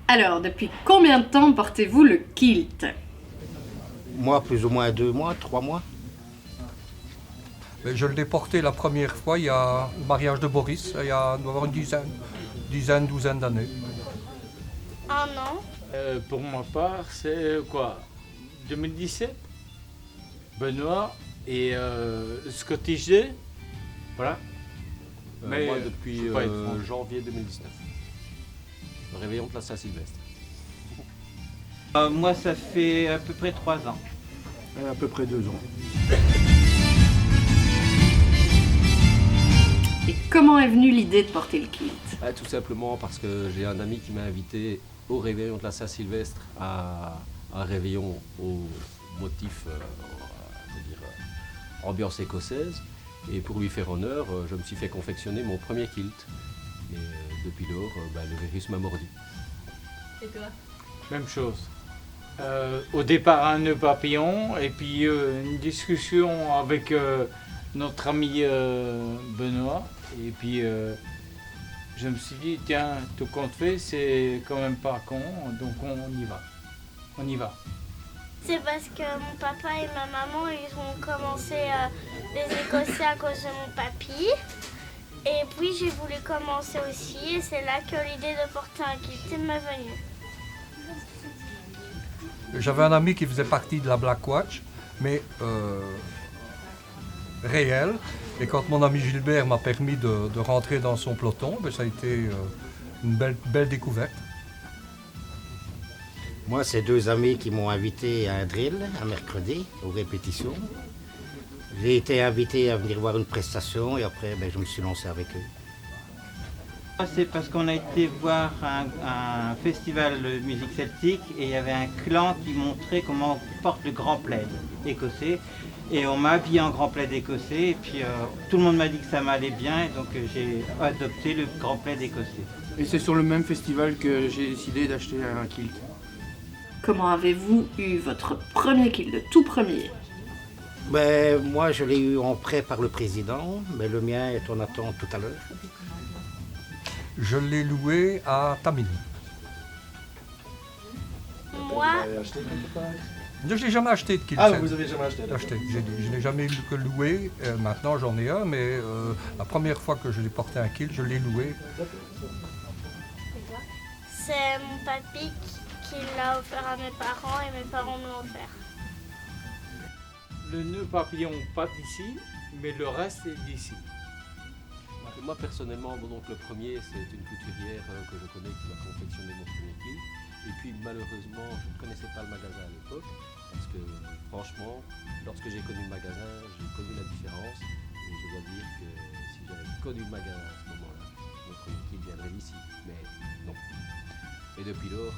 Alors, depuis combien de temps portez-vous le kilt? Moi, plus ou moins 2 mois, 3 mois. Je l'ai porté la première fois, il y a le mariage de Boris, il y a doit avoir une douzaine d'années. Un an. Pour ma part, c'est quoi 2017. Benoît et Scottish Day. Voilà. Moi, depuis faut pas être franc. janvier 2019. Le réveillon de la Saint-Sylvestre. Moi, ça fait à peu près 3 ans. À peu près 2 ans. Et comment est venue l'idée de porter le kilt? Tout simplement parce que j'ai un ami qui m'a invité au réveillon de la Saint-Sylvestre à un réveillon au motif, ambiance écossaise. Et pour lui faire honneur, je me suis fait confectionner mon premier kilt. Et depuis lors, le virus m'a mordu. Et toi? Même chose. Au départ, un nœud papillon, et puis une discussion avec notre ami Benoît. Et puis je me suis dit, tiens, tout compte fait, c'est quand même pas con, donc on y va. On y va. C'est parce que mon papa et ma maman, ils ont commencé les Écossais à cause de mon papy. Et puis j'ai voulu commencer aussi, et c'est là que l'idée de porter un kilt m'est venue. J'avais un ami qui faisait partie de la Black Watch, mais réel. Et quand mon ami Gilbert m'a permis de rentrer dans son peloton, ça a été une belle découverte. Moi, c'est 2 amis qui m'ont invité à un drill, un mercredi, aux répétitions. J'ai été invité à venir voir une prestation et après, je me suis lancé avec eux. C'est parce qu'on a été voir un festival de musique celtique et il y avait un clan qui montrait comment on porte le grand plaid écossais. Et on m'a habillé en grand plaid écossais et puis tout le monde m'a dit que ça m'allait bien et donc j'ai adopté le grand plaid écossais. Et c'est sur le même festival que j'ai décidé d'acheter un kilt. Comment avez-vous eu votre premier kilt, le tout premier? Moi, je l'ai eu en prêt par le président, mais le mien est en attente tout à l'heure. Je l'ai loué à Tamini. Moi, Je n'ai jamais acheté de kilt. Ah, vous avez jamais acheté? Je n'ai jamais eu que loué. Maintenant, j'en ai un, mais la première fois que je l'ai porté un kilt, je l'ai loué. c'est mon papy qui l'a offert à mes parents et mes parents me l'ont offert. Le nœud papillon, pas d'ici, mais le reste est d'ici. Moi personnellement, donc le premier, c'est une couturière que je connais qui m'a confectionné mon premier kilt. Et puis malheureusement, je ne connaissais pas le magasin à l'époque, parce que franchement, lorsque j'ai connu le magasin, j'ai connu la différence. Et je dois dire que si j'avais connu le magasin à ce moment-là, mon premier kilt viendrait d'ici. Mais non. Et depuis lors,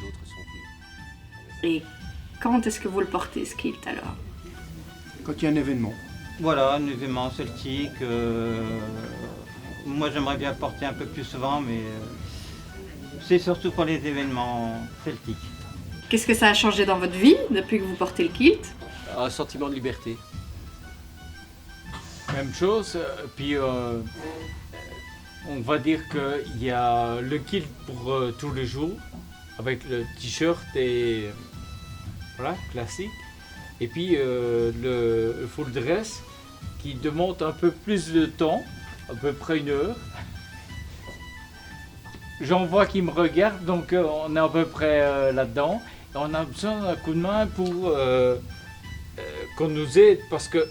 d'autres sont venus. Et quand est-ce que vous le portez, ce kilt, alors? Quand il y a un événement. Voilà, un événement celtique. Moi j'aimerais bien le porter un peu plus souvent mais c'est surtout pour les événements celtiques. Qu'est-ce que ça a changé dans votre vie depuis que vous portez le kilt? Un sentiment de liberté. Même chose, puis on va dire qu'il y a le kilt pour tous les jours, avec le t-shirt et voilà, classique. Et puis le full dress qui demande un peu plus de temps, à peu près 1 heure. J'en vois qui me regardent, donc on est à peu près là-dedans. Et on a besoin d'un coup de main pour qu'on nous aide, parce que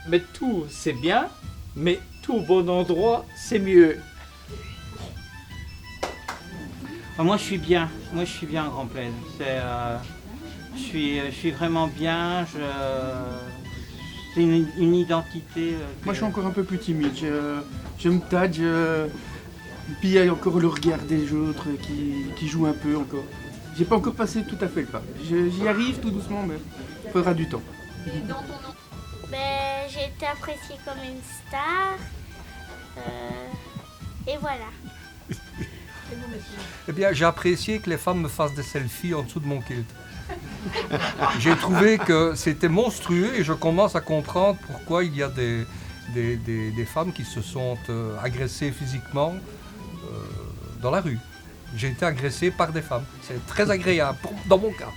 mettre tout c'est bien, mais tout au bon endroit c'est mieux. Moi je suis bien en grand plaid. Je suis vraiment bien, c'est une identité. Moi, je suis encore un peu plus timide. Je me tâte, puis il y a encore le regard des autres qui jouent un peu encore. J'ai pas encore passé tout à fait le pas. J'y arrive tout doucement, mais il faudra du temps. J'ai été appréciée comme une star. Et voilà. Eh bien, j'ai apprécié que les femmes me fassent des selfies en dessous de mon kilt. J'ai trouvé que c'était monstrueux et je commence à comprendre pourquoi il y a des femmes qui se sont agressées physiquement dans la rue. J'ai été agressé par des femmes. C'est très agréable, dans mon cas.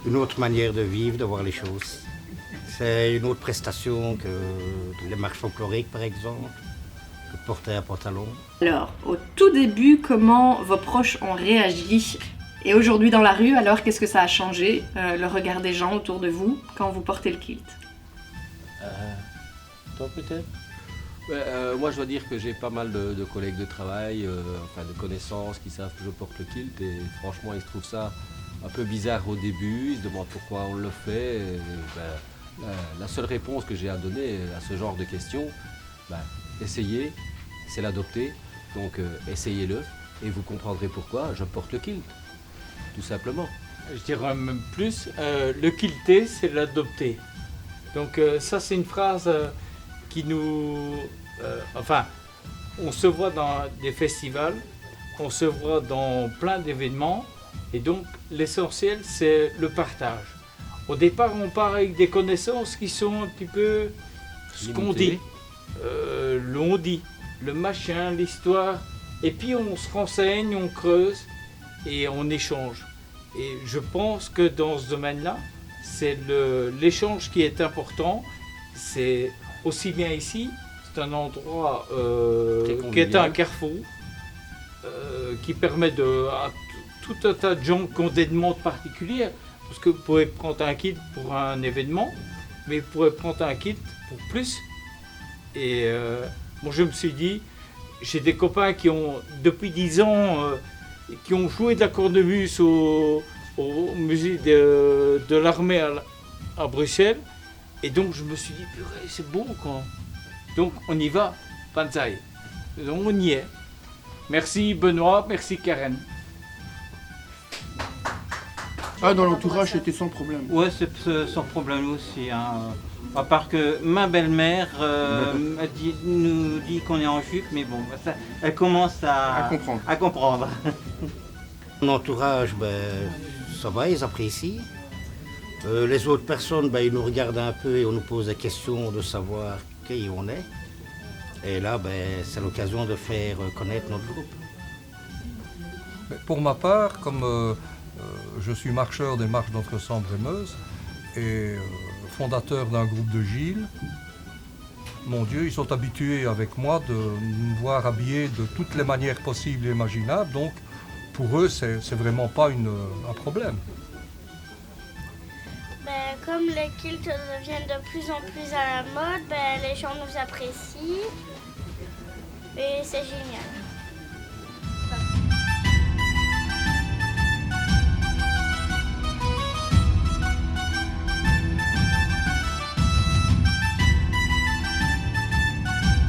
Une autre manière de vivre, de voir les choses. C'est une autre prestation que les marches folkloriques, par exemple, que de porter un pantalon. Alors, au tout début, comment vos proches ont réagi? Et aujourd'hui dans la rue, alors qu'est-ce que ça a changé, le regard des gens autour de vous quand vous portez le kilt? Toi peut-être? Moi, je dois dire que j'ai pas mal de collègues de travail, de connaissances qui savent que je porte le kilt et franchement, ils se trouvent ça un peu bizarre au début. Ils se demandent pourquoi on le fait. Et, la seule réponse que j'ai à donner à ce genre de questions, essayez, c'est l'adopter. Donc, essayez-le et vous comprendrez pourquoi je porte le kilt, tout simplement. Je dirais même plus, le kilter, c'est l'adopter. Donc ça, c'est une phrase qui nous... on se voit dans des festivals, on se voit dans plein d'événements, et donc l'essentiel, c'est le partage. Au départ, on part avec des connaissances qui sont un petit peu ce qu'on dit, l'on dit, le machin, l'histoire, et puis on se renseigne, on creuse et on échange. Et je pense que dans ce domaine-là, c'est l'échange qui est important. C'est aussi bien ici, c'est un endroit qui est un carrefour, qui permet à tout un tas de gens qui ont des demandes particulières. Parce que vous pouvez prendre un kit pour un événement, mais vous pourrez prendre un kit pour plus. Et moi je me suis dit, j'ai des copains qui ont, depuis 10 ans, qui ont joué de la cornemuse au musée de l'armée à Bruxelles. Et donc je me suis dit, purée, c'est beau quand. Donc on y va, Banzai. Donc on y est. Merci Benoît, merci Karen. Ah, dans l'entourage, c'était sans problème. Ouais, c'est sans problème aussi. Hein. À part que ma belle-mère nous dit qu'on est en jupe, mais bon, elle commence à comprendre. Mon entourage, ça va, ils apprécient. Les autres personnes, ils nous regardent un peu et on nous pose des questions de savoir qui on est. Et là, c'est l'occasion de faire connaître notre groupe. Pour ma part, comme je suis marcheur des marches d'Entre-Sambre-et-Meuse et fondateur d'un groupe de Gilles, mon Dieu, ils sont habitués avec moi de me voir habillé de toutes les manières possibles et imaginables, donc pour eux, c'est vraiment pas un problème. Comme les kilts deviennent de plus en plus à la mode, les gens nous apprécient et c'est génial.